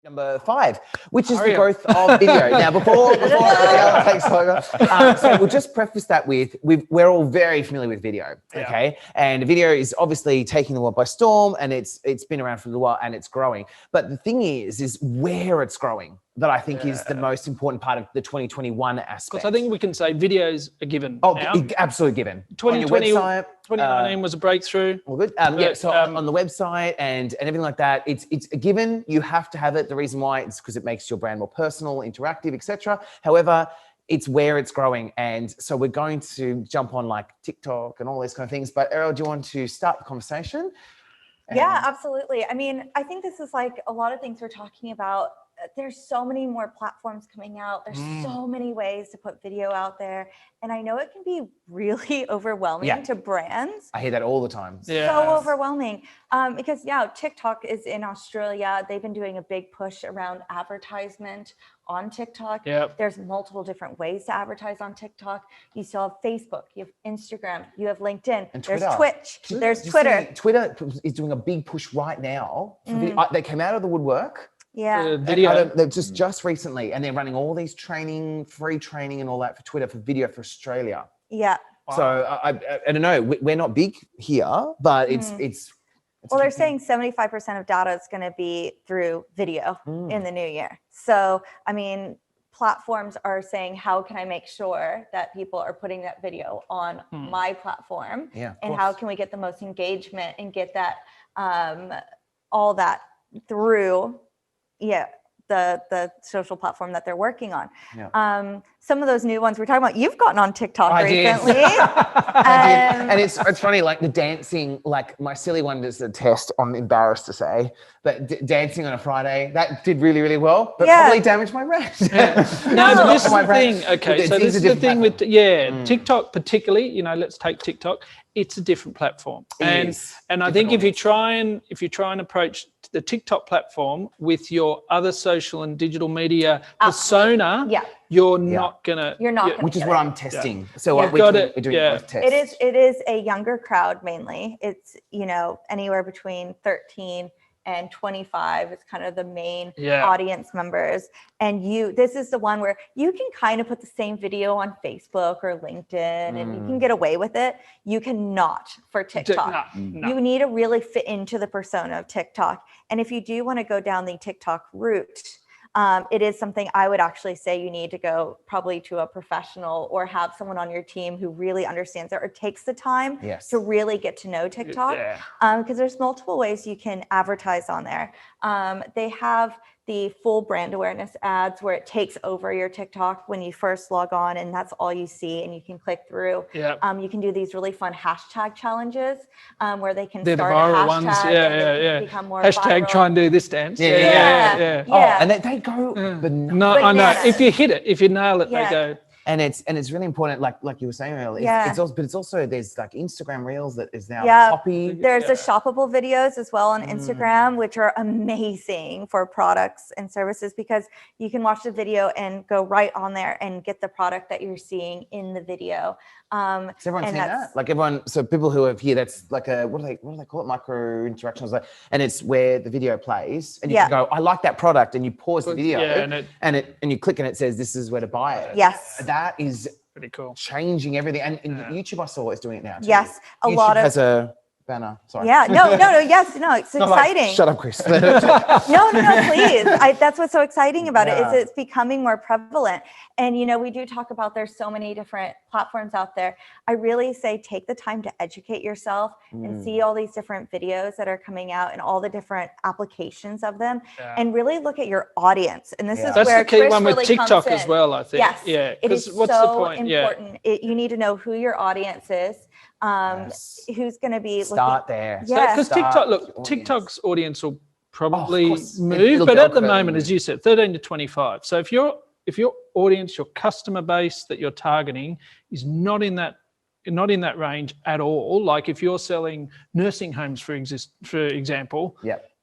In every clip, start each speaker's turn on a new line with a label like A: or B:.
A: Number 5, which is the growth of video. Now, before Arielle takes over, so we'll just preface that with we're all very familiar with video, okay? And video is obviously taking the world by storm, and it's been around for a little while, and it's growing. But the thing is where it's growing that I think is the most important part of the 2021 aspect.
B: Because I think we can say videos are given.
A: Oh, absolutely given.
B: 2020,
A: on your website,
B: 2019 was a breakthrough.
A: All good. So on the website and everything like that, it's a given. You have to have it. The reason why is because it makes your brand more personal, interactive, etc. However, it's where it's growing, and so we're going to jump on like TikTok and all these kind of things. But Arielle, do you want to start the conversation?
C: Yeah, absolutely. I mean, I think this is like a lot of things we're talking about. There's so many more platforms coming out. There's so many ways to put video out there. And I know it can be really overwhelming to brands.
A: I hear that all the time.
C: So overwhelming. Because TikTok is in Australia. They've been doing a big push around advertisement on TikTok. There's multiple different ways to advertise on TikTok. You still have Facebook, you have Instagram, you have LinkedIn, and there's Twitch, there's Twitter.
A: Twitter is doing a big push right now. They came out of the woodwork.
C: Video.
A: They're just recently, and they're running all these free training and all that for Twitter for video for Australia. So I don't know. We're not big here, but it's
C: well, they're saying 75% of data is going to be through video in the new year. So, I mean, platforms are saying, how can I make sure that people are putting that video on my platform? And how can we get the most engagement and get that all that through the social platform that they're working on. Some of those new ones we're talking about, you've gotten on TikTok recently.
A: And it's funny, like the dancing, like my silly one is a test, I'm embarrassed to say, but dancing on a Friday, that did really, really well, but probably damaged my brand.
B: No, but this is the thing. Okay, so this is the thing with, TikTok particularly, let's take TikTok. It's a different platform. And I think if you try and approach the TikTok platform with your other social and digital media persona, you're not gonna.
A: Which is what I'm testing. So we're doing both tests.
C: It is a younger crowd mainly. It's anywhere between 13 and 25 is kind of the main audience members. And this is the one where you can kind of put the same video on Facebook or LinkedIn and you can get away with it. You cannot for TikTok. No. You need to really fit into the persona of TikTok. And if you do want to go down the TikTok route, it is something I would actually say you need to go probably to a professional or have someone on your team who really understands it or takes the time to really get to know TikTok. Because there's multiple ways you can advertise on there. They have the full brand awareness ads where it takes over your TikTok when you first log on and that's all you see and you can click through. You can do these really fun hashtag challenges where they can start
B: the viral
C: a hashtag
B: ones.
C: Become more
B: hashtag
C: viral.
B: Try and do this dance.
A: And they go bananas.
B: No, I know. If you hit it, if you nail it, they go.
A: And it's really important, like you were saying earlier. It's also there's like Instagram Reels that is now copied.
C: There's the shoppable videos as well on Instagram, which are amazing for products and services because you can watch the video and go right on there and get the product that you're seeing in the video.
A: Has everyone seen that? Like everyone, so people who have here, that's like a what do they call it? Micro interactions, and it's where the video plays, and you can go, I like that product, and you pause the video, and you click, and it says this is where to buy it. That is
B: pretty cool, changing
A: everything. And YouTube, I saw, is doing it now too.
C: YouTube lot of
A: has a banner. Sorry.
C: It's exciting.
A: Like, shut up, Chris.
C: No, please. That's what's so exciting about it is it's becoming more prevalent. And, we do talk about there's so many different platforms out there. I really say take the time to educate yourself and see all these different videos that are coming out and all the different applications of them and really look at your audience. And this is
B: that's
C: where
B: the key
C: Chris
B: one with
C: really
B: TikTok
C: comes
B: as
C: in.
B: well, I think.
C: Yes.
B: It
C: is
B: what's
C: so
B: the point?
C: important. You need to know who your audience is. Who's going to be
A: start there?
B: Because TikTok's audience will probably move, but at the moment, as you said, 13 to 25. So if your audience, your customer base that you're targeting is not in that range at all, like if you're selling nursing homes, for example,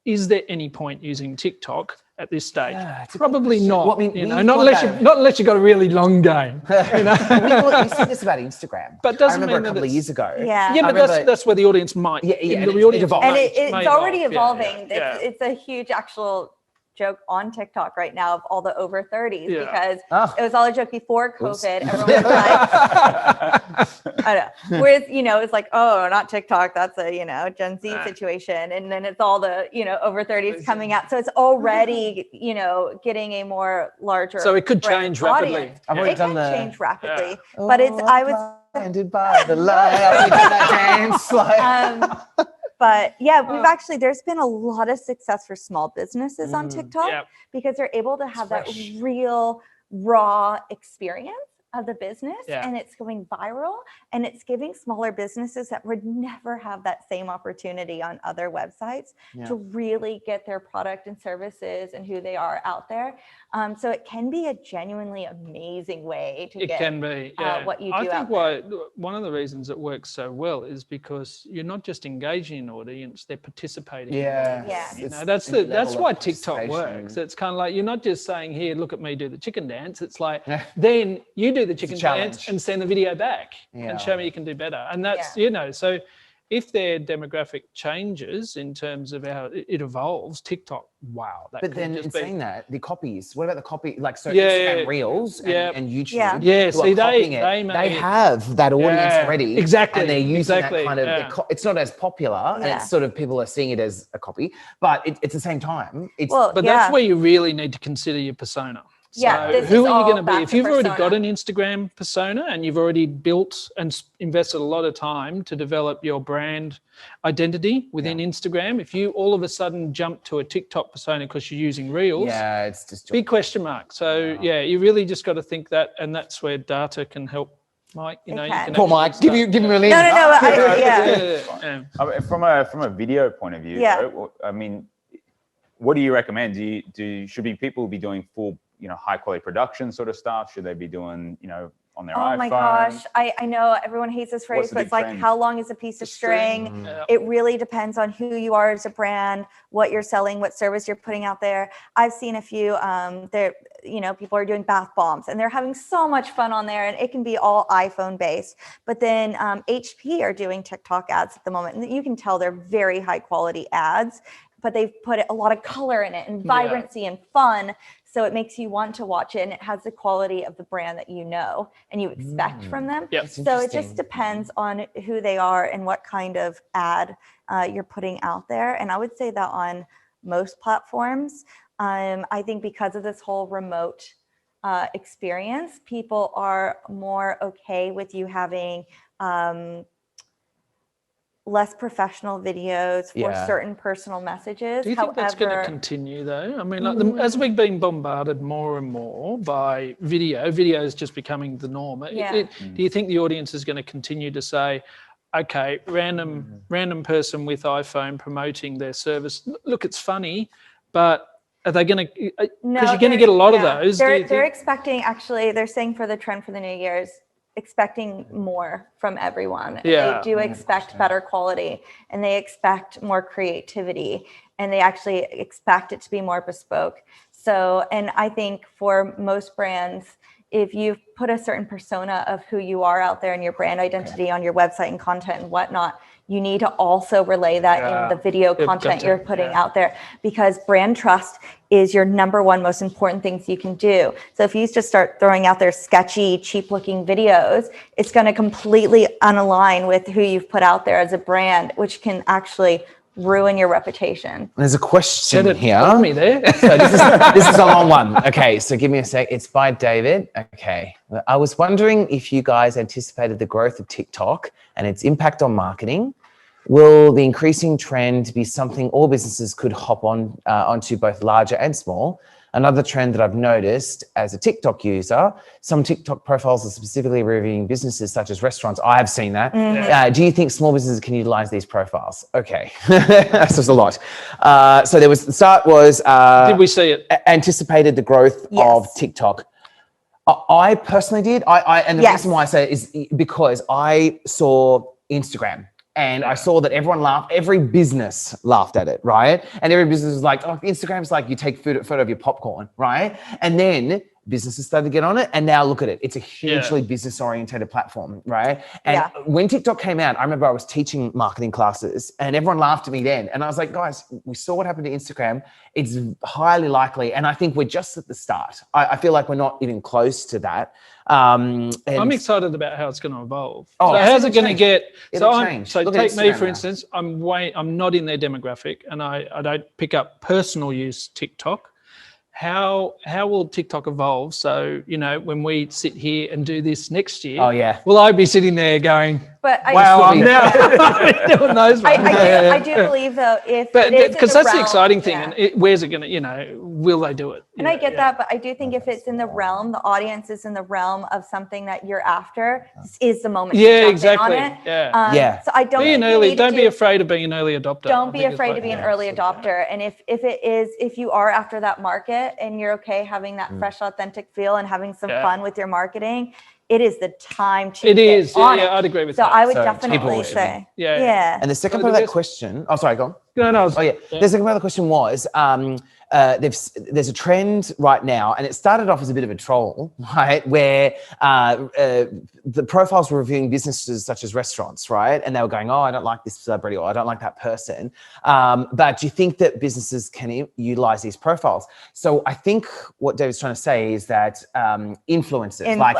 B: is there any point using TikTok at this stage? Probably not.
A: Well, I mean,
B: not unless you've got a really long game.
A: We said this about Instagram.
B: But doesn't
A: I remember
B: mean
A: a couple of years ago.
B: But that's where the audience might.
C: It's already evolving. It's a huge actual joke on TikTok right now of all the over 30s because it was all a joke before COVID. Everyone was like, I know. Whereas, it's like, oh, not TikTok. That's a, Gen Z situation. And then it's all the, over 30s coming out. So it's already, getting a more larger.
B: So it could change rapidly.
C: It can change rapidly. But I was
A: blinded by the light. Dance
C: but there's been a lot of success for small businesses on TikTok because they're able to have that real raw experience of the business and it's going viral and it's giving smaller businesses that would never have that same opportunity on other websites to really get their product and services and who they are out there. So it can be a genuinely amazing way to get what you do.
B: I think one of the reasons it works so well is because you're not just engaging an audience, they're participating. That's why TikTok works. It's kind of like, you're not just saying, here, look at me do the chicken dance. It's like, then you do the chicken dance and send the video back and show me you can do better. And that's, so if their demographic changes in terms of how it evolves, TikTok, wow.
A: But then in saying that, the copies, what about the copy? Like, so Instagram Reels and YouTube.
B: See, they
A: have that audience already.
B: Exactly.
A: And they're using that kind of, it's not as popular and it's sort of, people are seeing it as a copy, but it's the same time.
B: That's where you really need to consider your persona. So who are you going to be? If you've already got an Instagram persona and you've already built and invested a lot of time to develop your brand identity within Instagram, if you all of a sudden jump to a TikTok persona because you're using Reels,
A: it's just
B: big question mark. So you really just got to think that, and that's where data can help. Mike, you can.
A: Poor Mike, give him a link.
D: No. From a video point of view, though, I mean, what do you recommend? Should people be doing full, high quality production sort of stuff? Should they be doing, on their iPhone? Oh my
C: gosh. I know everyone hates this phrase, but it's like, how long is a piece of string? It really depends on who you are as a brand, what you're selling, what service you're putting out there. I've seen a few, people are doing bath bombs and they're having so much fun on there and it can be all iPhone based. But then HP are doing TikTok ads at the moment. And you can tell they're very high quality ads, but they've put a lot of color in it and vibrancy and fun. So it makes you want to watch it and it has the quality of the brand that and you expect from them. So it just depends on who they are and what kind of ad you're putting out there. And I would say that on most platforms, I think because of this whole remote experience, people are more okay with you having less professional videos for certain personal messages.
B: Do you think that's going to continue though? I mean, as we've been bombarded more and more by video is just becoming the norm. Do you think the audience is going to continue to say, okay, random person with iPhone promoting their service, look, it's funny, but are they going to, because you're going to get a lot of those.
C: They're expecting, actually, they're saying for the trend for the New Year's, expecting more from everyone. They do expect better quality and they expect more creativity and they actually expect it to be more bespoke. So, and I think for most brands, if you put a certain persona of who you are out there and your brand identity on your website and content and whatnot, you need to also relay that in the video content you're putting out there, because brand trust is your number one most important things you can do. So if you just start throwing out there sketchy, cheap looking videos, it's going to completely unalign with who you've put out there as a brand, which can actually ruin your reputation.
A: There's a question here.
B: Hold me there.
A: So this is a long one. Okay, so give me a sec. It's by David. Okay. I was wondering if you guys anticipated the growth of TikTok and its impact on marketing. Will the increasing trend be something all businesses could hop onto, both larger and small? Another trend that I've noticed as a TikTok user, some TikTok profiles are specifically reviewing businesses such as restaurants. I have seen that. Do you think small businesses can utilize these profiles? Okay, that's just a lot. So there was, the start was...
B: did we see it?
A: Anticipated the growth of TikTok. I personally did. And the reason why I say it is because I saw Instagram. And I saw that everyone laughed, every business laughed at it, right? And every business was like, oh, Instagram's like you take photo of your popcorn, right? And then businesses started to get on it. And now look at it. It's a hugely business oriented platform, right? And when TikTok came out, I remember I was teaching marketing classes and everyone laughed at me then. And I was like, guys, we saw what happened to Instagram. It's highly likely. And I think we're just at the start. I feel like we're not even close to that.
B: I'm excited about how it's going to evolve.
A: Oh,
B: so how's it going to get?
A: It'll change.
B: So take me, for instance. I'm not in their demographic, and I don't pick up personal use TikTok. How will TikTok evolve? So, you know, when we sit here and do this next year, will I be sitting there going, wow, I'm now doing those ones.
C: I do believe though,
B: because that's the exciting thing. And where's it going to, you know, will they do it?
C: And I get that, but I do think if it's in the realm, the audience is in the realm of something that you're after, this is the moment.
B: Yeah, exactly.
C: On it. So I
B: don't be afraid of being an early adopter.
C: Don't be afraid to be an early adopter. And if you are after that market and you're okay having that fresh, authentic feel and having some fun with your marketing, it is the time to get on it.
B: I'd agree with that.
C: So I would definitely say,
A: And the second part of that question, sorry, go on.
B: No.
A: The second part of the question was, there's a trend right now, and it started off as a bit of a troll, right? Where the profiles were reviewing businesses such as restaurants, right? And they were going, oh, I don't like this celebrity, or I don't like that person. But do you think that businesses can utilize these profiles? So I think what David's trying to say is that influencers, right?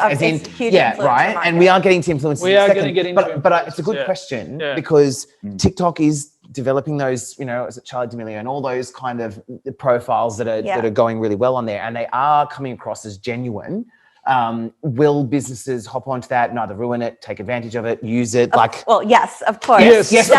A: Market. And we are getting to influencers.
B: We are going to get into
A: but it's a good question because TikTok is developing those, you know, is it Charli D'Amelio and all those kind of profiles that are going really well on there, and they are coming across as genuine. Will businesses hop onto that and either ruin it, take advantage of it, use it?
C: Yes, of course.
B: Yes,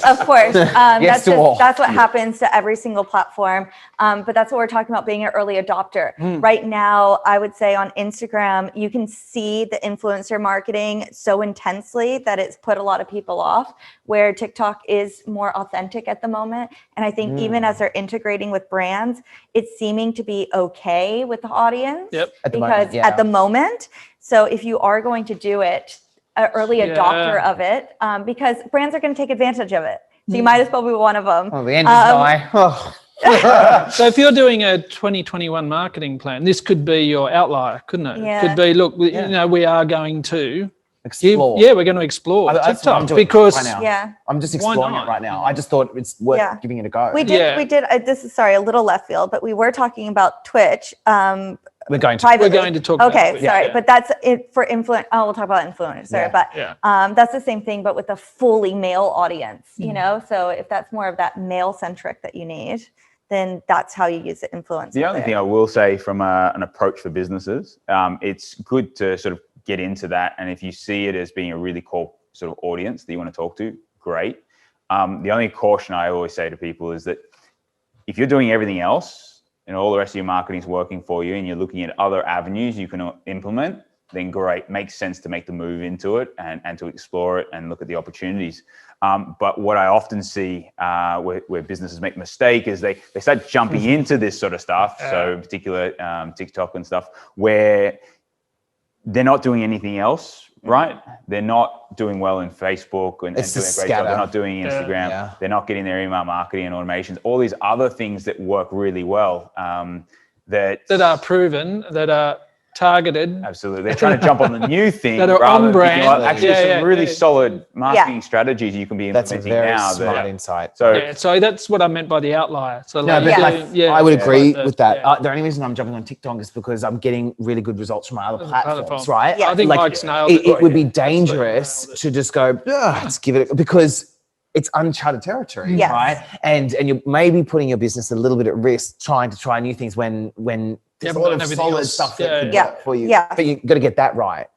C: of course. That's what happens to every single platform. But that's what we're talking about, being an early adopter. Right now, I would say on Instagram, you can see the influencer marketing so intensely that it's put a lot of people off, where TikTok is more authentic at the moment. And I think even as they're integrating with brands, it's seeming to be okay with the audience. At the moment. So if you are going to do it, an early adopter of it, because brands are going to take advantage of it. So you might as well be one of them.
A: Oh, the end is nigh.
B: So if you're doing a 2021 marketing plan, this could be your outlier, couldn't it?
C: Yeah.
B: It could be, look, you know, we are going to
A: explore.
B: We're going to explore TikTok because
A: right now. I'm just exploring it right now. I just thought it's worth giving it a go.
C: We did. This is a little left field, but we were talking about Twitch.
A: We're going to
B: talk about
C: it. Sorry, but that's it for influence. Oh, we'll talk about influencers, but that's the same thing, but with a fully male audience, you know? So if that's more of that male centric that you need, then that's how you use the influence.
D: The only thing I will say from an approach for businesses, it's good to sort of get into that. And if you see it as being a really core sort of audience that you want to talk to, great. The only caution I always say to people is that if you're doing everything else, and all the rest of your marketing is working for you and you're looking at other avenues you can implement, then great, makes sense to make the move into it and to explore it and look at the opportunities. But what I often see where businesses make a mistake is they start jumping into this sort of stuff. So in particular, TikTok and stuff, where they're not doing anything else, right? They're not doing well in Facebook and doing a great job. They're not doing Instagram. Yeah. They're not getting their email marketing and automations, all these other things that work really well that
B: are proven, that are targeted.
D: Absolutely. They're trying to jump on the new thing
B: that are on brand.
D: Actually, some really solid marketing strategies you can be implementing now.
A: That's a very smart insight.
B: So that's what I meant by the outlier. So
A: I would agree with that. The only reason I'm jumping on TikTok is because I'm getting really good results from my other platforms, right?
B: I think Mike's nailed it.
A: It would be dangerous to just go, let's give it, because it's uncharted territory, right? And you may be putting your business a little bit at risk trying to try new things when there's a lot of solid stuff that can work for you. But you've got to get that right.